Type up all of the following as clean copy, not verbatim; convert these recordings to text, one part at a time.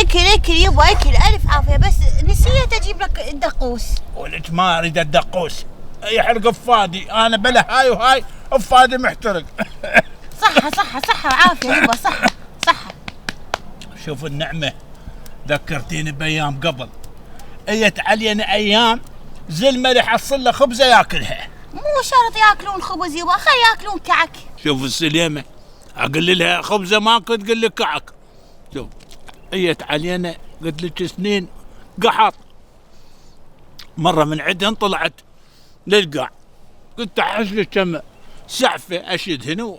اكل يبا اكل، الف عافيه، بس نسيت اجيب لك الدقوس. ولك ما اريد الدقوس، يحرق افادي، انا بلا هاي وهاي افادي محترق. صحة عافيه يبا، صحة. شوف النعمه، ذكرتيني بايام قبل، ايت علينا ايام زل ما يحصل له خبزه ياكلها. مو شرط ياكلون خبز يبا، خلي ياكلون كعك. شوف السليمه، اقول لها خبزه ماكو تقول لك كعك. شوف ايت علينا قلت لك سنين قحط، مره من عندهن طلعت للقاع، قلت احس لك كم سعفه اشد هنا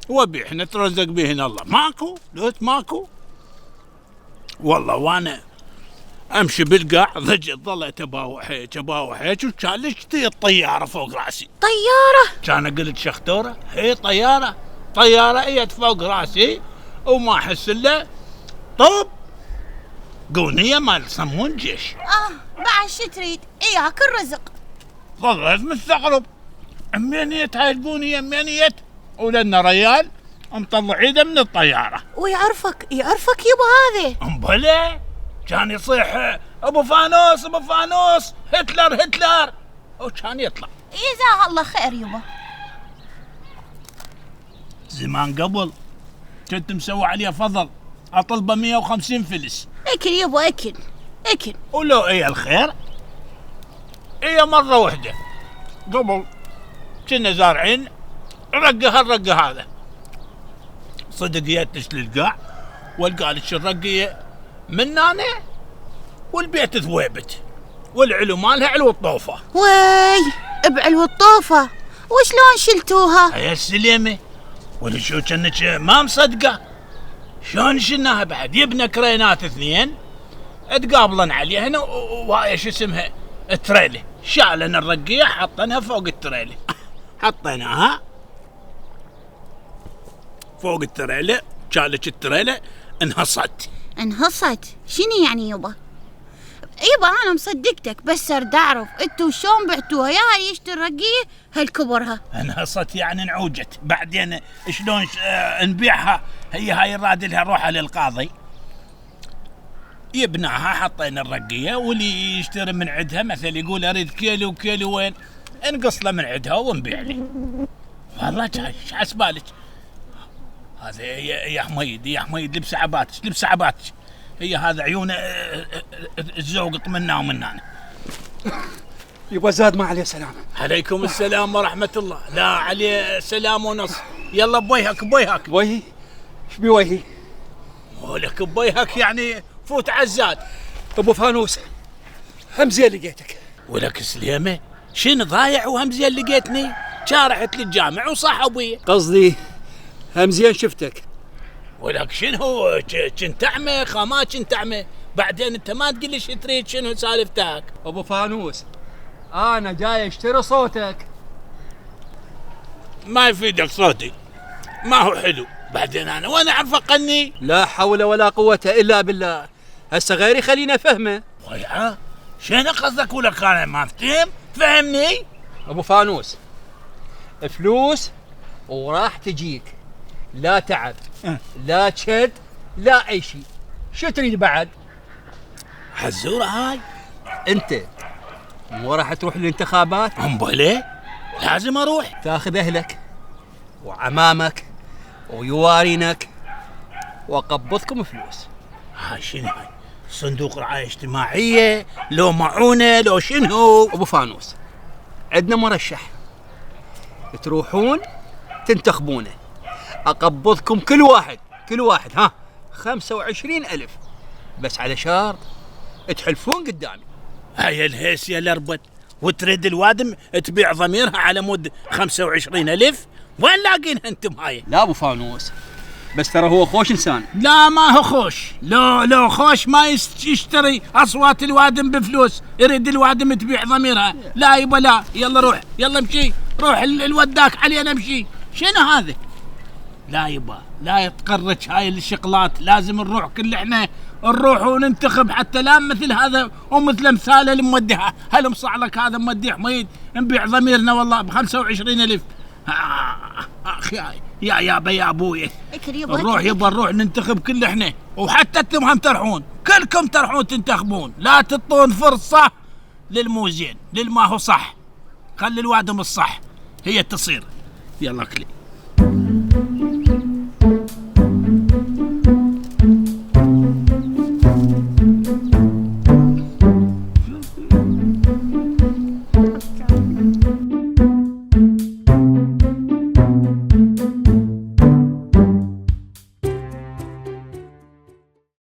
وابيع نترزق بهن، الله ماكو، قلت ماكو والله. وانا امشي بالقاع ضجت، ظلت اباوع هيك وكان لك الطياره فوق راسي. طياره؟ كان قلت شختوره، هي طياره اجت فوق راسي وما احس الا طب قونيه مال يسمون جيش. بعد شو تريد؟ اياك الرزق. ظلت مستغرب، امينيت هاي القونيه امينيت، ولنا ريال مطلع ايده من الطياره. ويعرفك يبا هذا؟ امبلا كان يصيح ابو فانوس هتلر وكان يطلع. جزاه الله خير يبا. زمان قبل كنت مسوي عليه فضل، اطلبه 150 فلس. اكل يبا اكل. ولو الخير مره واحده قبل كنا زارعين الرقه هذا، صدق جيتش للقاع والقى لك الرقيه من هنا والبيت ثويبت، والعلو مالها علو الطوفه. وي بعلو الطوفه، وشلون شلتوها؟ يا السليمه، ولا شو كانك ما مصدقه، شلون شلناها بعد؟ يبنى كرينات اثنين تقابلن عليها هنا، وهاي شو اسمها التريله، شالن الرقيه حطناها فوق التريله، حطيناها فوق التريله، شالت التريله انهصت. شنو يعني يبا انا مصدقتك، بس ارد اعرف انتو شلون بعتوها؟ يا هاي يشتري الرقيه هالكبرها. انهصت يعني انعوجت، بعدين شلون نبيعها؟ هي هاي الراد لها روحها للقاضي، يبناها، حطينا الرقيه، واللي يشتري من عندها مثلا يقول اريد كيلو وين، نقص له من عندها ونبيع له. والله ايش حسبالك هذا يا حميد لبس عباتك هي هذا عيونه الزوق منا ومنانا. يبا زاد ما عليه سلام. عليكم السلام ورحمه الله. لا عليه سلام ونص. يلا بويهك ويهي ايش بويهي؟ ولك بويهك يعني فوت عزاد. ابو فانوس، همزين لقيتك. ولك سليمه، شن ضايع وهمزين لقيتني؟ رحت للجامع وصح ابوي. قصدي همزين شفتك. ولك شنو كنت اعمى؟ ما كنت اعمى، بعدين انت ما تقول لي ايش تريد، شنو سالفتك؟ ابو فانوس، انا جاي اشتري صوتك. ما يفيدك صوتي، ما هو حلو، بعدين انا وانا اعرف اغني. لا حول ولا قوة الا بالله، هسه غيري خلينا فهمه. ويا شنو قصدك؟ ولك انا ما فهم، فهمني. ابو فانوس، فلوس وراح تجيك، لا تعب لا تشد لا اي شيء. شو تريد بعد؟ حزوره هاي انت مو راح تروح للانتخابات؟ امبلي لازم اروح. تاخذ اهلك وعمامك ويوارينك واقبضكم فلوس. هاي شنو هاي؟ صندوق رعايه اجتماعيه لو معونه لو شنو؟ ابو فانوس، عندنا مرشح تروحون تنتخبونه، اقبضكم كل واحد 25,000، بس على شرط تحلفون قدامي. هاي الهيسية الاربد، وتريد الوادم تبيع ضميرها على مود 25,000؟ وين لاقينها انتم هاي؟ لا ابو فانوس، بس ترى هو خوش انسان. لا ما هو خوش، لو خوش ما يشتري اصوات الوادم بفلوس، يريد الوادم تبيع ضميرها. لا يبا لا، يلا روح، يلا امشي، روح الوداك علينا امشي. شنو هذا؟ لا يبا لا يتقرج هاي الشغلات، لازم نروح كل احنا نروح وننتخب، حتى لا مثل هذا ومثل امثاله اللي موديها هالمصعلك هذا مودي حميد نبيع ضميرنا والله ب25,000. اخي يا ابوي، نروح يبا نروح ننتخب كل احنا، وحتى انتم هم تروحون كلكم تروحون تنتخبون، لا تعطون فرصة للمو زين، للما هو صح. خلي الوادم الصح هي تصير. يلا كلي.